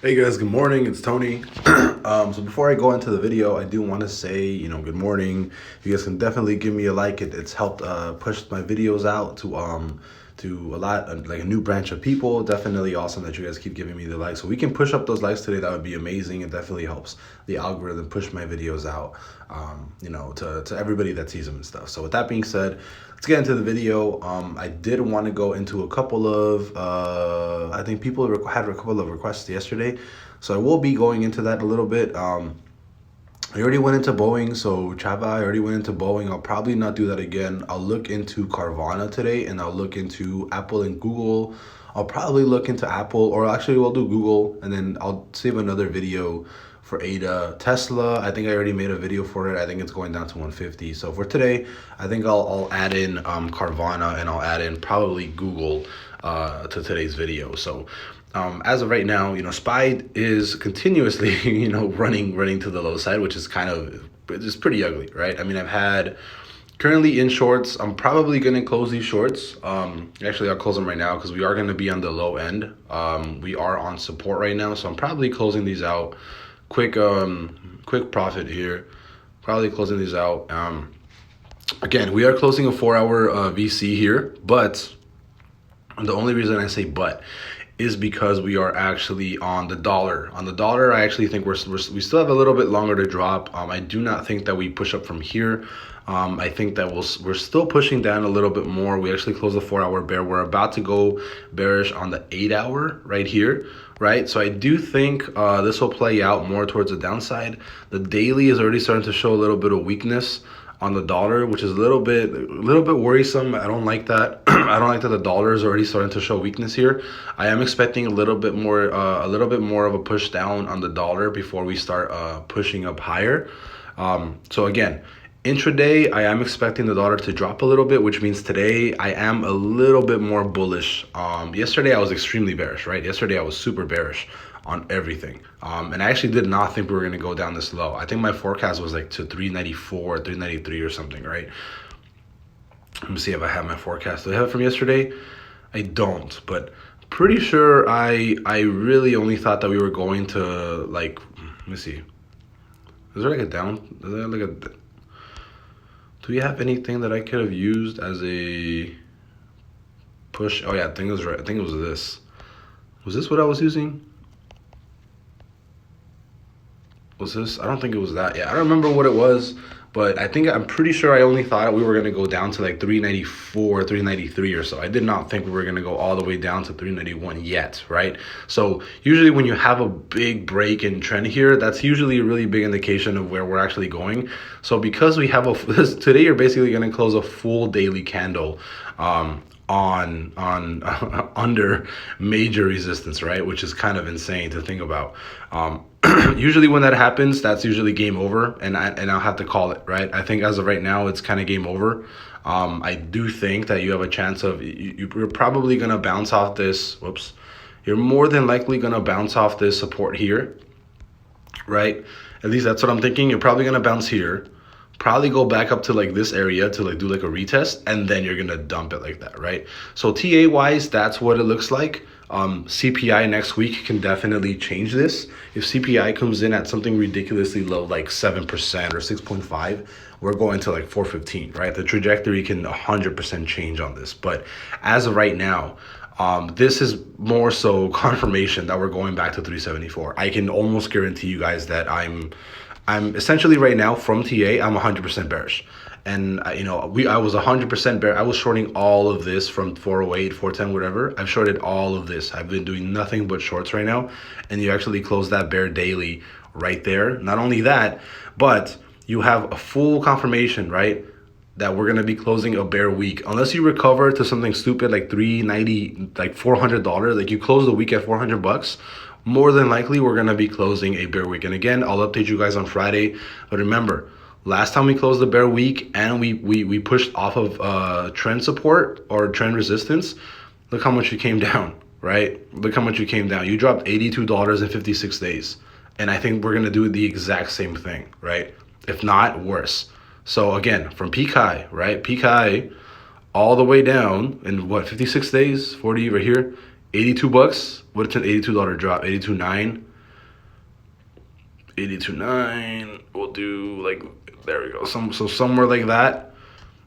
Hey guys, good morning. It's Tony. So before I go into the video, I do want to say, good morning. You guys can definitely give me a like. It's helped push my videos out to a lot like a new branch of people. Definitely awesome that you guys keep giving me the likes. So we can push up those likes today. That would be amazing. It definitely helps the algorithm push my videos out, to everybody that sees them and stuff. So with that being said, let's get into the video. I did want to go into a couple of, I think people had a couple of requests yesterday. So I will be going into that a little bit. I already went into Boeing, so Chava, I already went into Boeing. I'll probably not do that again. I'll look into Carvana today, and I'll look into Apple and Google. I'll probably look into Apple, or actually we'll do Google, and then I'll save another video for Ada. Tesla, I think I already made a video for it. I think it's going down to 150. So for today, I think I'll add in Carvana, and I'll add in probably Google to today's video. So as of right now, SPY is continuously, running to the low side, which is it's pretty ugly, right? I mean, I've had currently in shorts. I'm probably going to close these shorts. Actually, I'll close them right now because we are going to be on the low end. We are on support right now, so I'm probably closing these out. Quick profit here. Probably closing these out. Again, we are closing a 4-hour VC here, but the only reason I say but is because we are actually on the dollar. On the dollar, I actually think we still have a little bit longer to drop. I do not think that we push up from here. I think that we're still pushing down a little bit more. We actually closed the 4-hour bear. We're about to go bearish on the 8-hour right here, right? So I do think this will play out more towards the downside. The daily is already starting to show a little bit of weakness on the dollar, which is a little bit worrisome. I don't like that. I don't like that the dollar is already starting to show weakness here. I am expecting a little bit more of a push down on the dollar before we start pushing up higher. So again, intraday, I am expecting the dollar to drop a little bit, which means today I am a little bit more bullish. Yesterday I was extremely bearish, right? Yesterday I was super bearish on everything. And I actually did not think we were going to go down this low. I think my forecast was like to 394, 393 or something, right? Let me see if I have my forecast. Do I have it from yesterday? I don't, but pretty sure I really only thought that we were going to like, let me see. Is there like a down? Is there like a, do we have anything that I could have used as a push? Oh yeah, I think it was right. I think it was this. Was this what I was using? Was this? I don't think it was that. Yeah, I don't remember what it was, but I'm pretty sure I only thought we were going to go down to like 394, 393 or so. I did not think we were going to go all the way down to 391 yet, right? So usually when you have a big break in trend here, that's usually a really big indication of where we're actually going. So because we have today you're basically going to close a full daily candle on under major resistance, right? Which is kind of insane to think about. Usually when that happens, that's usually game over, and I'll have to call it, right? I think as of right now, it's kind of game over. I do think that you have a chance of you're probably gonna bounce off this. Whoops, you're more than likely gonna bounce off this support here, right? At least that's what I'm thinking. You're probably gonna bounce here, probably go back up to like this area to like do like a retest, and then you're gonna dump it like that, right? So TA wise, that's what it looks like. CPI next week can definitely change this. If CPI comes in at something ridiculously low, like 7% or 6.5, we're going to like 415, right? The trajectory can 100% change on this. But as of right now, this is more so confirmation that we're going back to 374. I can almost guarantee you guys that I'm essentially right now from TA, I'm 100% bearish. And I was 100% bear. I was shorting all of this from 408, 410, whatever. I've shorted all of this. I've been doing nothing but shorts right now. And you actually close that bear daily right there. Not only that, but you have a full confirmation, right? That we're gonna be closing a bear week. Unless you recover to something stupid like 390, like $400, like you close the week at $400, more than likely we're gonna be closing a bear week. And again, I'll update you guys on Friday. But remember, last time we closed the bear week and we pushed off of trend support or trend resistance, look how much you came down, right? Look how much you came down. You dropped $82 in 56 days. And I think we're gonna do the exact same thing, right? If not worse. So again, from peak high, right? Peak high all the way down in what, 56 days, 40 over here. $82. What's an $82 drop? 82.9. 82.9. We'll do like, there we go. So somewhere like that,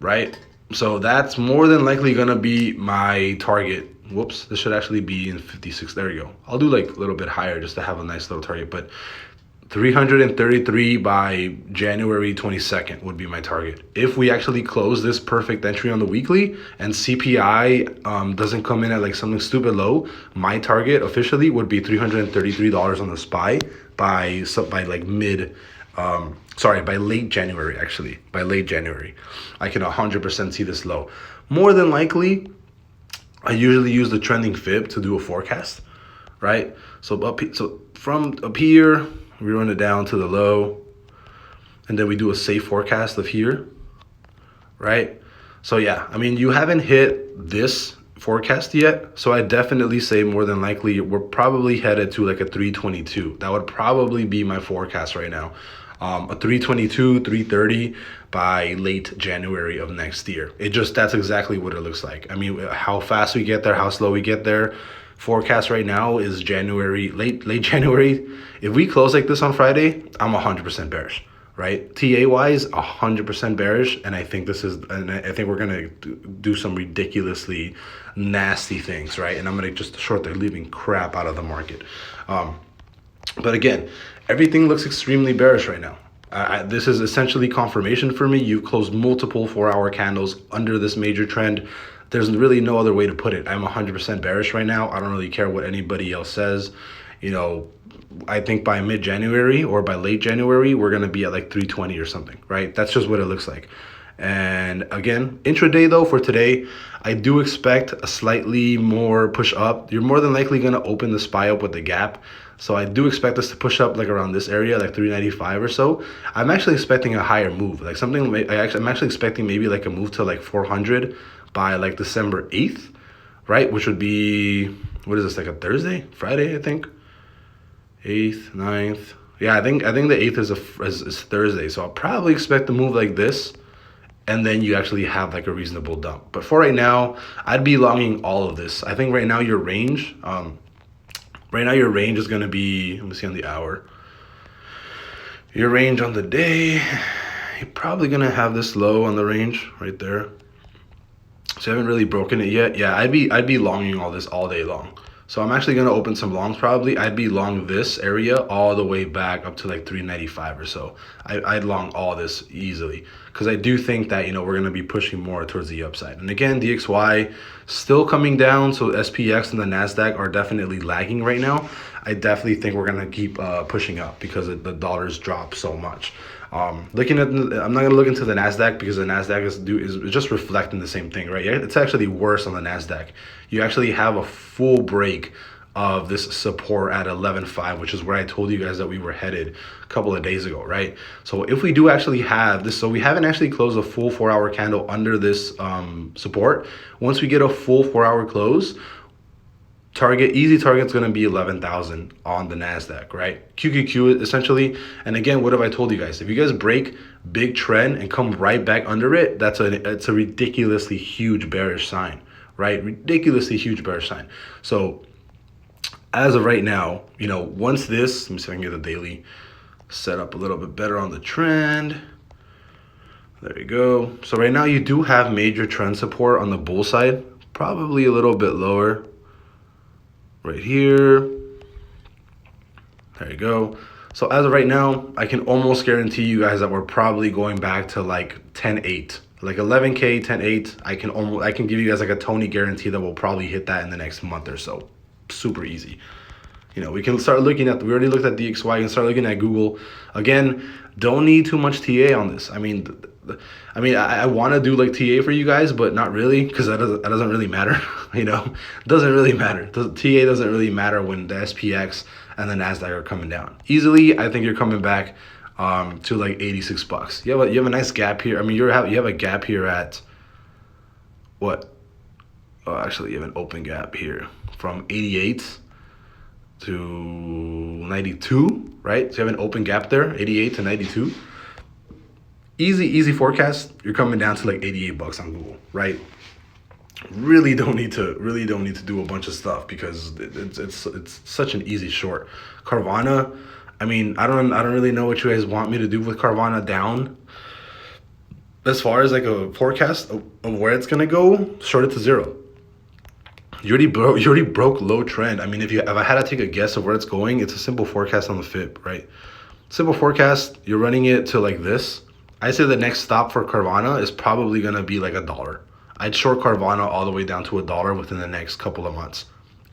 right? So that's more than likely gonna be my target. Whoops, this should actually be in 56. There we go. I'll do like a little bit higher just to have a nice little target, but 333 by January 22nd would be my target. If we actually close this perfect entry on the weekly and CPI doesn't come in at like something stupid low, my target officially would be $333 on the SPY by like by late January, actually. By late January, I can 100% see this low. More than likely, I usually use the trending fib to do a forecast, right? So from up here, we run it down to the low, and then we do a safe forecast of here, right? So yeah, I mean, you haven't hit this forecast yet, so I definitely say more than likely we're probably headed to like a 322. That would probably be my forecast right now. A 322, 330 by late January of next year. That's exactly what it looks like. I mean, how fast we get there, how slow we get there. Forecast right now is January, late January. If we close like this on Friday, I'm 100% bearish, right? TA wise, 100% bearish, and I think we're gonna do some ridiculously nasty things, right? And I'm gonna just short the living crap out of the market. But again, everything looks extremely bearish right now. This is essentially confirmation for me. You've closed multiple 4-hour candles under this major trend. There's really no other way to put it. I'm 100% bearish right now. I don't really care what anybody else says. You know, I think by mid-January or by late January, we're going to be at like 320 or something, right? That's just what it looks like. And again, intraday though, for today, I do expect a slightly more push up. You're more than likely going to open the SPY up with the gap. So I do expect us to push up like around this area, like 395 or so. I'm actually expecting a higher move, like something. I'm actually expecting maybe like a move to like 400 by like December 8th, right? Which would be, what is this, like a Thursday, Friday, I think. 8th, 9th. Yeah, I think the 8th is Thursday. So I'll probably expect a move like this, and then you actually have like a reasonable dump. But for right now, I'd be longing all of this. I think right now your range, is going to be, let me see on the hour. Your range on the day, you're probably going to have this low on the range right there. So I haven't really broken it yet. Yeah, I'd be longing all this all day long. So I'm actually going to open some longs probably. I'd be long this area all the way back up to like 395 or so. I'd long all this easily because I do think that, we're going to be pushing more towards the upside. And again, DXY still coming down. So SPX and the NASDAQ are definitely lagging right now. I definitely think we're going to keep pushing up because the dollars drop so much. I'm not going to look into the NASDAQ because the NASDAQ is just reflecting the same thing, right? It's actually worse on the NASDAQ. You actually have a full break of this support at 11.5, which is where I told you guys that we were headed a couple of days ago, right? So if we do actually have this, so we haven't actually closed a full 4-hour candle under this support. Once we get a full 4-hour close, easy target's going to be 11,000 on the NASDAQ, right? QQQ essentially. And again, what have I told you guys? If you guys break big trend and come right back under it, it's a ridiculously huge bearish sign, right? Ridiculously huge bearish sign. So as of right now, once this, let me see if I can get the daily set up a little bit better on the trend. There you go. So right now you do have major trend support on the bull side, probably a little bit lower. Right here. There you go. So as of right now, I can almost guarantee you guys that we're probably going back to like 10.8, like 11K, 10.8. I can give you guys like a Tony guarantee that we'll probably hit that in the next month or so. Super easy. We can start looking at, we already looked at DXY, you can start looking at Google. Again, don't need too much TA on this. I want to do like TA for you guys, but not really, because that doesn't really matter. It doesn't really matter. TA doesn't really matter when the SPX and the NASDAQ are coming down. Easily, I think you're coming back to like $86. You have a nice gap here. You have a gap here at what? Oh, actually, you have an open gap here from 88 to 92, right? So you have an open gap there, 88 to 92. Easy forecast. You're coming down to like $88 on Google, right? really don't need to do a bunch of stuff because it's such an easy short. Carvana, I mean, I don't really know what you guys want me to do with Carvana down. As far as like a forecast of where it's gonna go, short it to zero. You already broke low trend. I mean, if I had to take a guess of where it's going, it's a simple forecast on the FIB, right? Simple forecast, you're running it to like this. I say the next stop for Carvana is probably gonna be like $1. I'd short Carvana all the way down to $1 within the next couple of months.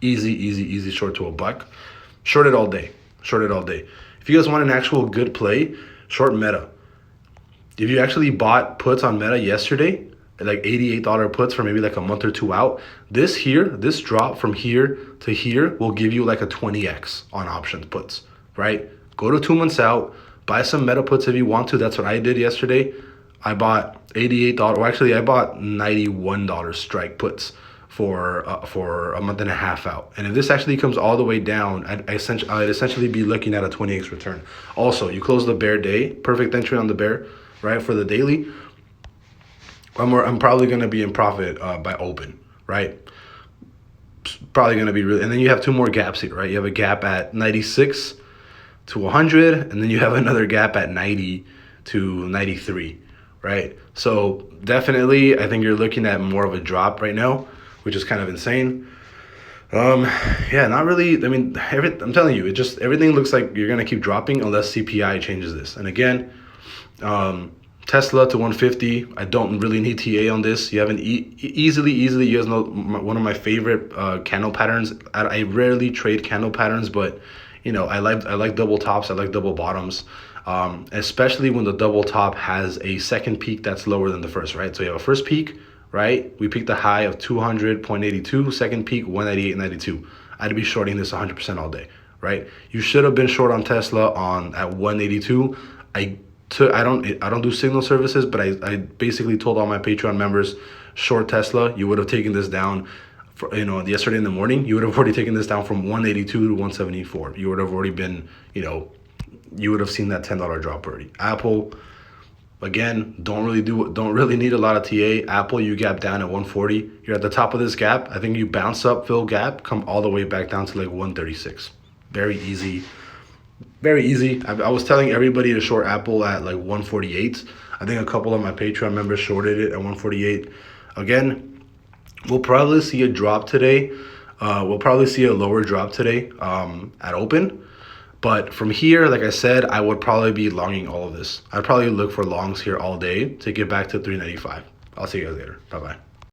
Easy, easy, easy short to $1. Short it all day. Short it all day. If you guys want an actual good play, short Meta. If you actually bought puts on Meta yesterday, like $88 puts for maybe like a month or two out, this drop from here to here will give you like a 20x on options puts, right? Go to 2 months out, buy some Meta puts if you want to. That's what I did yesterday. I bought $88, or actually I bought $91 strike puts for a month and a half out. And if this actually comes all the way down, I'd essentially be looking at a 20x return. Also, you close the bear day, perfect entry on the bear, right? For the daily, I'm probably going to be in profit by open, right? Probably going to be really, and then you have two more gaps here, right? You have a gap at 96 to 100, and then you have another gap at 90 to 93, right? So definitely, I think you're looking at more of a drop right now, which is kind of insane. Yeah, not really. I mean, I'm telling you, everything looks like you're gonna keep dropping unless CPI changes this. And again, Tesla to 150. I don't really need TA on this. You have an easily. You guys know one of my favorite candle patterns. I rarely trade candle patterns, but you know, I like double tops. I like double bottoms. Especially when the double top has a second peak that's lower than the first, right? So you have a first peak, right? We peaked a high of 200.82, second peak 198.92. I'd be shorting this 100% all day, right? You should have been short on Tesla at 182. I don't do signal services, but I basically told all my Patreon members, short Tesla. You would have taken this down for, yesterday in the morning. You would have already taken this down from 182 to 174. You would have already been, you would have seen that $10 drop already. Apple, again, don't really need a lot of TA. Apple, you gap down at 140. You're at the top of this gap. I think you bounce up, fill gap, come all the way back down to like 136. Very easy. Very easy. I was telling everybody to short Apple at like 148. I think a couple of my Patreon members shorted it at 148. Again, we'll probably see a drop today. We'll probably see a lower drop today at open. But from here, like I said, I would probably be longing all of this. I'd probably look for longs here all day to get back to 395. I'll see you guys later. Bye-bye.